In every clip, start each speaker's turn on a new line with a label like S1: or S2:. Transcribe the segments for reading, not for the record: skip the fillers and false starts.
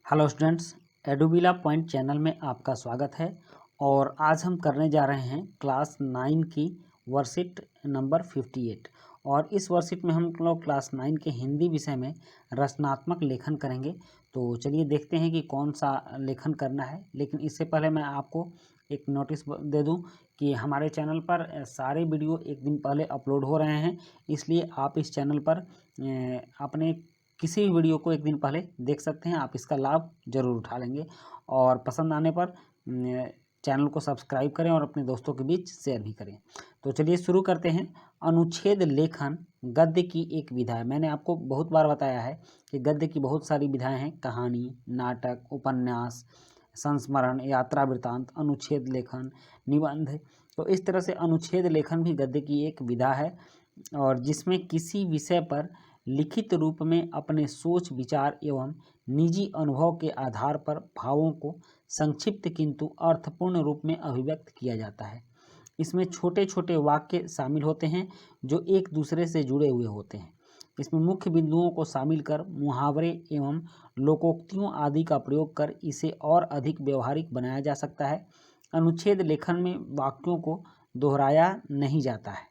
S1: Hello students, एडुबिला point channel में आपका स्वागत है। और आज हम करने जा रहे हैं क्लास 9 की वर्कशीट नंबर 58। और इस वर्कशीट में हम लोग क्लास 9 के हिंदी विषय में रचनात्मक लेखन करेंगे। तो चलिए देखते हैं कि कौन सा लेखन करना है। लेकिन इससे पहले मैं आपको एक नोटिस दे दूं कि हमारे चैनल पर सारे वीडियो एक दिन पहले अपलोड हो रहे हैं, इसलिए आप इस चैनल पर अपने किसी भी वीडियो को एक दिन पहले देख सकते हैं। आप इसका लाभ जरूर उठा लेंगे और पसंद आने पर चैनल को सब्सक्राइब करें और अपने दोस्तों के बीच शेयर भी करें। तो चलिए शुरू करते हैं। अनुच्छेद लेखन गद्य की एक विधा है। मैंने आपको बहुत बार बताया है कि गद्य की बहुत सारी विधाएं हैं। कहानी, नाटक, उपन्यास, संस्मरण, यात्रा वृत्तांत, अनुच्छेद लेखन, निबंध। तो इस तरह से अनुच्छेद लेखन भी गद्य की एक विधा है, और जिसमें किसी विषय पर लिखित रूप में अपने सोच विचार एवं निजी अनुभव के आधार पर भावों को संक्षिप्त किंतु अर्थपूर्ण रूप में अभिव्यक्त किया जाता है। इसमें छोटे छोटे वाक्य शामिल होते हैं जो एक दूसरे से जुड़े हुए होते हैं। इसमें मुख्य बिंदुओं को शामिल कर मुहावरे एवं लोकोक्तियों आदि का प्रयोग कर इसे और अधिक व्यवहारिक बनाया जा सकता है। अनुच्छेद लेखन में वाक्यों को दोहराया नहीं जाता है।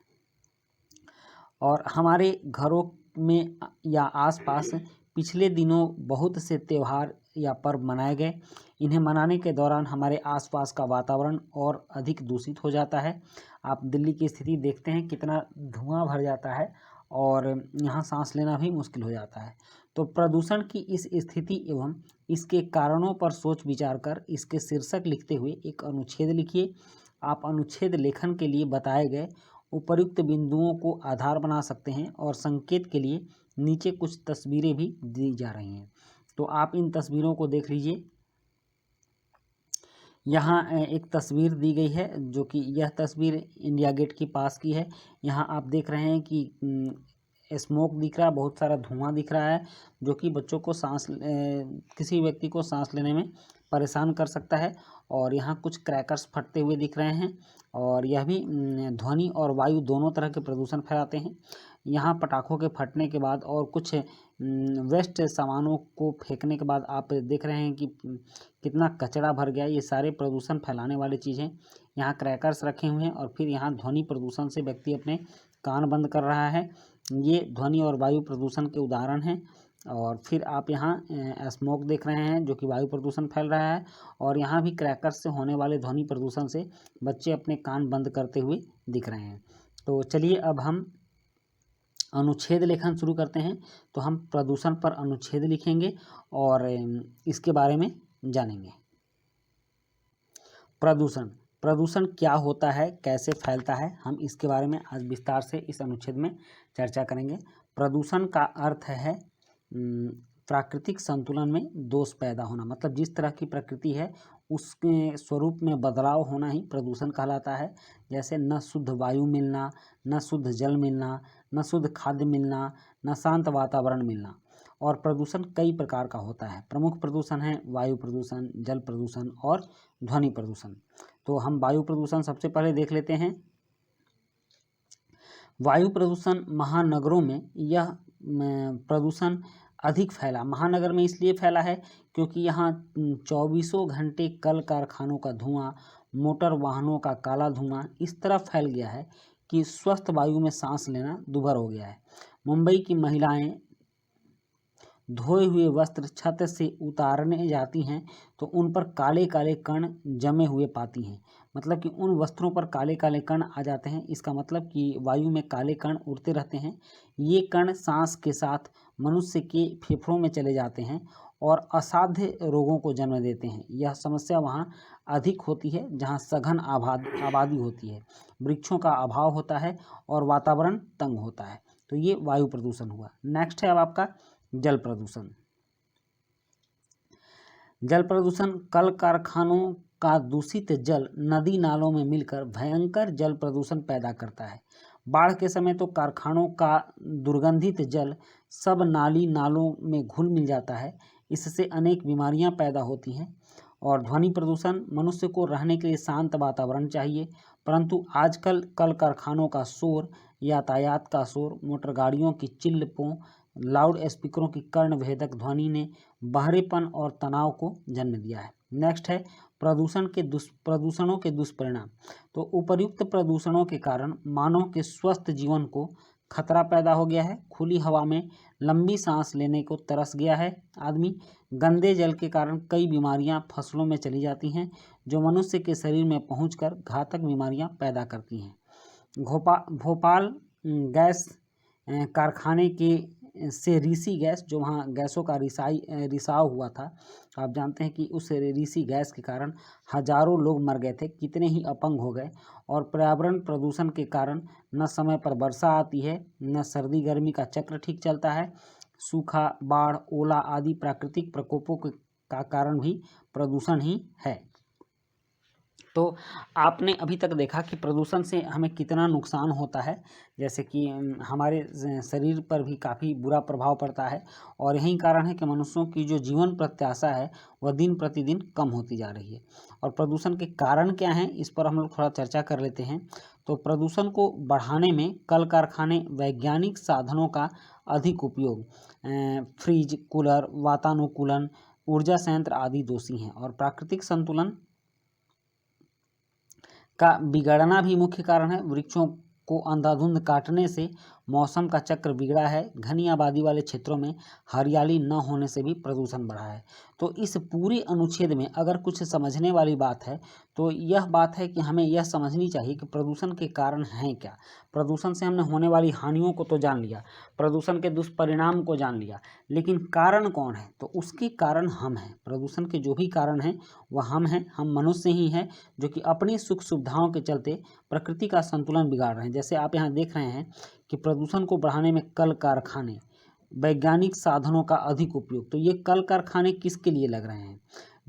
S1: और हमारे घरों में या आसपास पिछले दिनों बहुत से त्यौहार या पर्व मनाए गए। इन्हें मनाने के दौरान हमारे आसपास का वातावरण और अधिक दूषित हो जाता है। आप दिल्ली की स्थिति देखते हैं, कितना धुआं भर जाता है और यहाँ सांस लेना भी मुश्किल हो जाता है। तो प्रदूषण की इस स्थिति एवं इसके कारणों पर सोच विचार कर इसके शीर्षक लिखते हुए एक अनुच्छेद लिखिए। आप अनुच्छेद लेखन के लिए बताए गए उपर्युक्त बिंदुओं को आधार बना सकते हैं, और संकेत के लिए नीचे कुछ तस्वीरें भी दी जा रही हैं। तो आप इन तस्वीरों को देख लीजिए। यहाँ एक तस्वीर दी गई है, जो कि यह तस्वीर इंडिया गेट के पास की है। यहाँ आप देख रहे हैं कि स्मोक दिख रहा है, बहुत सारा धुआं दिख रहा है, जो कि बच्चों को किसी व्यक्ति को सांस लेने में परेशान कर सकता है। और यहाँ कुछ क्रैकर्स फटते हुए दिख रहे हैं, और यह भी ध्वनि और वायु दोनों तरह के प्रदूषण फैलाते हैं। यहाँ पटाखों के फटने के बाद और कुछ वेस्ट सामानों को फेंकने के बाद आप देख रहे हैं कि कितना कचरा भर गया। ये सारे प्रदूषण फैलाने वाली चीज़ें। यहाँ क्रैकर्स रखे हुए हैं, और फिर यहाँ ध्वनि प्रदूषण से व्यक्ति अपने कान बंद कर रहा है। ये ध्वनि और वायु प्रदूषण के उदाहरण हैं। और फिर आप यहाँ स्मोक देख रहे हैं, जो कि वायु प्रदूषण फैल रहा है। और यहाँ भी क्रैकर्स से होने वाले ध्वनि प्रदूषण से बच्चे अपने कान बंद करते हुए दिख रहे हैं। तो चलिए अब हम अनुच्छेद लेखन शुरू करते हैं। तो हम प्रदूषण पर अनुच्छेद लिखेंगे और इसके बारे में जानेंगे। प्रदूषण प्रदूषण क्या होता है, कैसे फैलता है, हम इसके बारे में आज विस्तार से इस अनुच्छेद में चर्चा करेंगे। प्रदूषण का अर्थ है प्राकृतिक संतुलन में दोष पैदा होना। मतलब जिस तरह की प्रकृति है उसके स्वरूप में बदलाव होना ही प्रदूषण कहलाता है। जैसे न शुद्ध वायु मिलना, न शुद्ध जल मिलना, न शुद्ध खाद्य मिलना, न शांत वातावरण मिलना। और प्रदूषण कई प्रकार का होता है। प्रमुख प्रदूषण है वायु प्रदूषण, जल प्रदूषण और ध्वनि प्रदूषण। तो हम वायु प्रदूषण सबसे पहले देख लेते हैं। वायु प्रदूषण महानगरों में यह प्रदूषण अधिक फैला। महानगर में इसलिए फैला है क्योंकि यहाँ 24 घंटे कल कारखानों का धुआं, मोटर वाहनों का काला धुआं इस तरह फैल गया है कि स्वस्थ वायु में सांस लेना दुभर हो गया है। मुंबई की महिलाएं धोए हुए वस्त्र छत से उतारने जाती हैं तो उन पर काले काले कण जमे हुए पाती हैं। मतलब कि उन वस्त्रों पर काले काले कण आ जाते हैं। इसका मतलब कि वायु में काले कण उड़ते रहते हैं। ये कण सांस के साथ मनुष्य के फेफड़ों में चले जाते हैं और असाध्य रोगों को जन्म देते हैं। यह समस्या वहाँ अधिक होती है जहाँ सघन आबादी होती है, वृक्षों का अभाव होता है और वातावरण तंग होता है। तो ये वायु प्रदूषण हुआ। नेक्स्ट है अब आपका जल प्रदूषण। जल प्रदूषण कल कारखानों का दूषित जल नदी नालों में मिलकर भयंकर जल प्रदूषण पैदा करता है। बाढ़ के समय तो कारखानों का दुर्गंधित जल सब नाली नालों में घुल मिल जाता है। इससे अनेक बीमारियां पैदा होती हैं। और ध्वनि प्रदूषण, मनुष्य को रहने के लिए शांत वातावरण चाहिए, परंतु आजकल कल कारखानों का शोर, यातायात का शोर, मोटर गाड़ियों की चिल्लपों लाउड स्पीकरों की कर्ण भेदक ध्वनि ने बहरेपन और तनाव को जन्म दिया है। नेक्स्ट है प्रदूषणों के दुष्परिणाम। तो उपर्युक्त प्रदूषणों के कारण मानव के स्वस्थ जीवन को खतरा पैदा हो गया है। खुली हवा में लंबी सांस लेने को तरस गया है आदमी। गंदे जल के कारण कई बीमारियां फसलों में चली जाती हैं, जो मनुष्य के शरीर में पहुंचकर घातक बीमारियां पैदा करती हैं। भोपाल गैस कारखाने के से रीसी गैस, जो वहाँ गैसों का रिसाव हुआ था, आप जानते हैं कि उस रीसी गैस के कारण हजारों लोग मर गए थे, कितने ही अपंग हो गए। और पर्यावरण प्रदूषण के कारण न समय पर वर्षा आती है, न सर्दी गर्मी का चक्र ठीक चलता है। सूखा, बाढ़, ओला आदि प्राकृतिक प्रकोपों का कारण भी प्रदूषण ही है। तो आपने अभी तक देखा कि प्रदूषण से हमें कितना नुकसान होता है, जैसे कि हमारे शरीर पर भी काफ़ी बुरा प्रभाव पड़ता है। और यही कारण है कि मनुष्यों की जो जीवन प्रत्याशा है वह दिन प्रतिदिन कम होती जा रही है। और प्रदूषण के कारण क्या हैं, इस पर हम लोग थोड़ा चर्चा कर लेते हैं। तो प्रदूषण को बढ़ाने में कल कारखाने, वैज्ञानिक साधनों का अधिक उपयोग, फ्रिज, कूलर, वातानुकूलन, ऊर्जा संयंत्र आदि दोषी हैं। और प्राकृतिक संतुलन का बिगड़ना भी मुख्य कारण है। वृक्षों को अंधाधुंध काटने से मौसम का चक्र बिगड़ा है। घनी आबादी वाले क्षेत्रों में हरियाली न होने से भी प्रदूषण बढ़ा है। तो इस पूरे अनुच्छेद में अगर कुछ समझने वाली बात है तो यह बात है कि हमें यह समझनी चाहिए कि प्रदूषण के कारण हैं क्या। प्रदूषण से हमने होने वाली हानियों को तो जान लिया, प्रदूषण के दुष्परिणाम को जान लिया, लेकिन कारण कौन है? तो उसके कारण हम हैं। प्रदूषण के जो भी कारण हैं वह हम हैं, हम मनुष्य ही हैं, जो कि अपनी सुख सुविधाओं के चलते प्रकृति का संतुलन बिगाड़ रहे हैं। जैसे आप यहाँ देख रहे हैं कि प्रदूषण को बढ़ाने में कल कारखाने, वैज्ञानिक साधनों का अधिक उपयोग। तो ये कल कारखाने किसके लिए लग रहे हैं?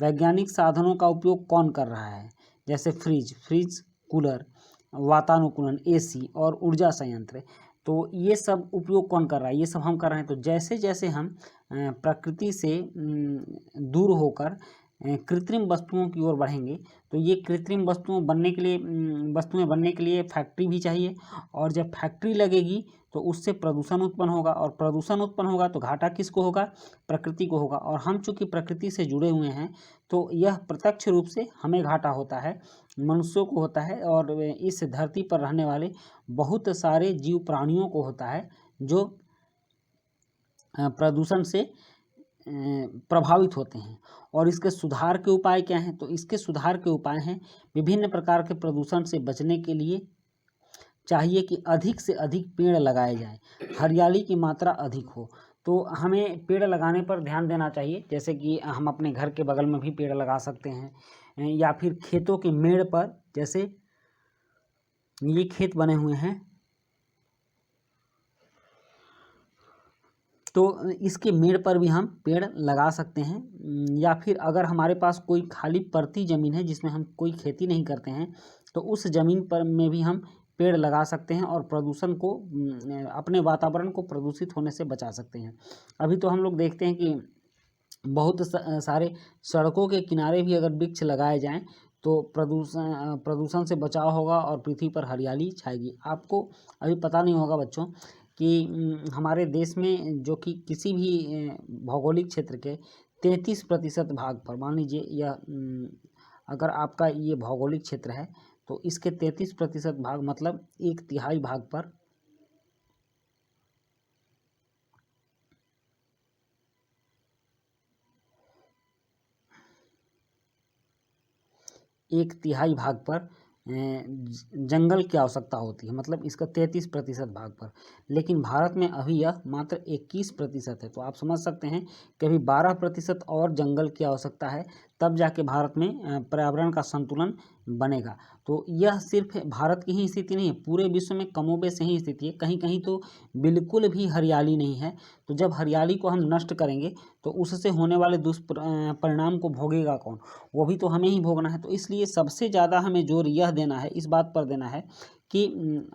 S1: वैज्ञानिक साधनों का उपयोग कौन कर रहा है? जैसे फ्रिज, कूलर, वातानुकूलन, एसी और ऊर्जा संयंत्र। तो ये सब उपयोग कौन कर रहा है? ये सब हम कर रहे हैं। तो जैसे जैसे हम प्रकृति से दूर होकर कृत्रिम वस्तुओं की ओर बढ़ेंगे, तो ये कृत्रिम वस्तुएं बनने के लिए फैक्ट्री भी चाहिए। और जब फैक्ट्री लगेगी तो उससे प्रदूषण उत्पन्न होगा, और प्रदूषण उत्पन्न होगा तो घाटा किसको होगा? प्रकृति को होगा। और हम चूँकि प्रकृति से जुड़े हुए हैं तो यह प्रत्यक्ष रूप से हमें घाटा होता है, मनुष्यों को होता है, और इस धरती पर रहने वाले बहुत सारे जीव प्राणियों को होता है जो प्रदूषण से प्रभावित होते हैं। और इसके सुधार के उपाय क्या हैं? तो इसके सुधार के उपाय हैं, विभिन्न प्रकार के प्रदूषण से बचने के लिए चाहिए कि अधिक से अधिक पेड़ लगाए जाएं, हरियाली की मात्रा अधिक हो। तो हमें पेड़ लगाने पर ध्यान देना चाहिए, जैसे कि हम अपने घर के बगल में भी पेड़ लगा सकते हैं, या फिर खेतों के मेड़ पर, जैसे ये खेत बने हुए हैं तो इसके मेड़ पर भी हम पेड़ लगा सकते हैं। या फिर अगर हमारे पास कोई खाली पड़ती ज़मीन है जिसमें हम कोई खेती नहीं करते हैं तो उस ज़मीन पर में भी हम पेड़ लगा सकते हैं और प्रदूषण को, अपने वातावरण को प्रदूषित होने से बचा सकते हैं। अभी तो हम लोग देखते हैं कि बहुत सारे सड़कों के किनारे भी अगर वृक्ष लगाए जाएं तो प्रदूषण से बचाव होगा और पृथ्वी पर हरियाली छाएगी। आपको अभी पता नहीं होगा बच्चों कि हमारे देश में जो कि किसी भी भौगोलिक क्षेत्र के 33% भाग पर, मान लीजिए यह अगर आपका ये भौगोलिक क्षेत्र है तो इसके 33% भाग मतलब 1/3 भाग पर जंगल की आवश्यकता होती है, मतलब इसका 33% भाग पर। लेकिन भारत में अभी यह मात्र 21% है। तो आप समझ सकते हैं कि अभी 12% और जंगल की आवश्यकता है, तब जाके भारत में पर्यावरण का संतुलन बनेगा। तो यह सिर्फ भारत की ही स्थिति नहीं है, पूरे विश्व में कमोबेश यही स्थिति है। कहीं कहीं तो बिल्कुल भी हरियाली नहीं है। तो जब हरियाली को हम नष्ट करेंगे तो उससे होने वाले दुष्परिणाम को भोगेगा कौन? वो भी तो हमें ही भोगना है। तो इसलिए सबसे ज़्यादा हमें जोर यह देना है, इस बात पर देना है कि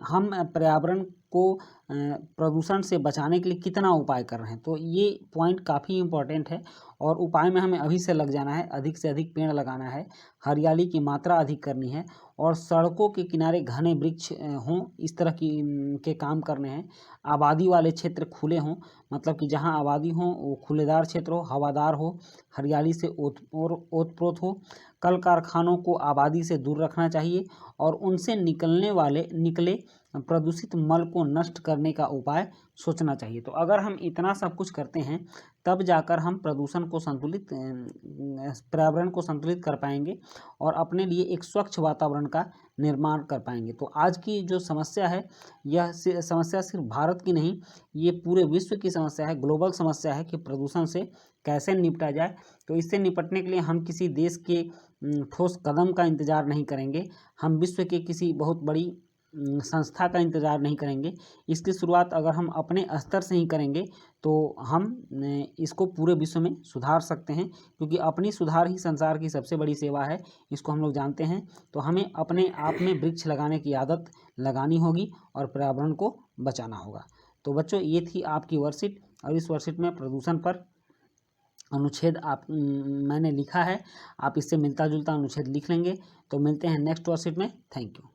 S1: हम पर्यावरण को प्रदूषण से बचाने के लिए कितना उपाय कर रहे हैं। तो ये पॉइंट काफ़ी इम्पोर्टेंट है और उपाय में हमें अभी से लग जाना है, अधिक से अधिक पेड़ लगाना है, हरियाली की मात्रा अधिक करनी है और सड़कों के किनारे घने वृक्ष हों, इस तरह के काम करने हैं। आबादी वाले क्षेत्र खुले हों, मतलब कि जहाँ आबादी हो वो खुलेदार क्षेत्र हो, हवादार हो, हरियाली से ओत-प्रोत हो। कल कारखानों को आबादी से दूर रखना चाहिए और उनसे निकले प्रदूषित मल को नष्ट करने का उपाय सोचना चाहिए। तो अगर हम इतना सब कुछ करते हैं तब जाकर हम पर्यावरण को संतुलित कर पाएंगे और अपने लिए एक स्वच्छ वातावरण का निर्माण कर पाएंगे। तो आज की जो समस्या है, यह समस्या सिर्फ भारत की नहीं, ये पूरे विश्व की समस्या है, ग्लोबल समस्या है कि प्रदूषण से कैसे निपटा जाए। तो इससे निपटने के लिए हम किसी देश के ठोस कदम का इंतज़ार नहीं करेंगे, हम विश्व के किसी बहुत बड़ी संस्था का इंतज़ार नहीं करेंगे। इसकी शुरुआत अगर हम अपने स्तर से ही करेंगे तो हम इसको पूरे विश्व में सुधार सकते हैं, क्योंकि अपनी सुधार ही संसार की सबसे बड़ी सेवा है, इसको हम लोग जानते हैं। तो हमें अपने आप में वृक्ष लगाने की आदत लगानी होगी और पर्यावरण को बचाना होगा। तो बच्चों, ये थी आपकी वर्कशीट और इस वर्कशीट में प्रदूषण पर अनुच्छेद मैंने लिखा है, आप इससे मिलता जुलता अनुच्छेद लिख लेंगे। तो मिलते हैं नेक्स्ट वर्कशीट में। Thank you.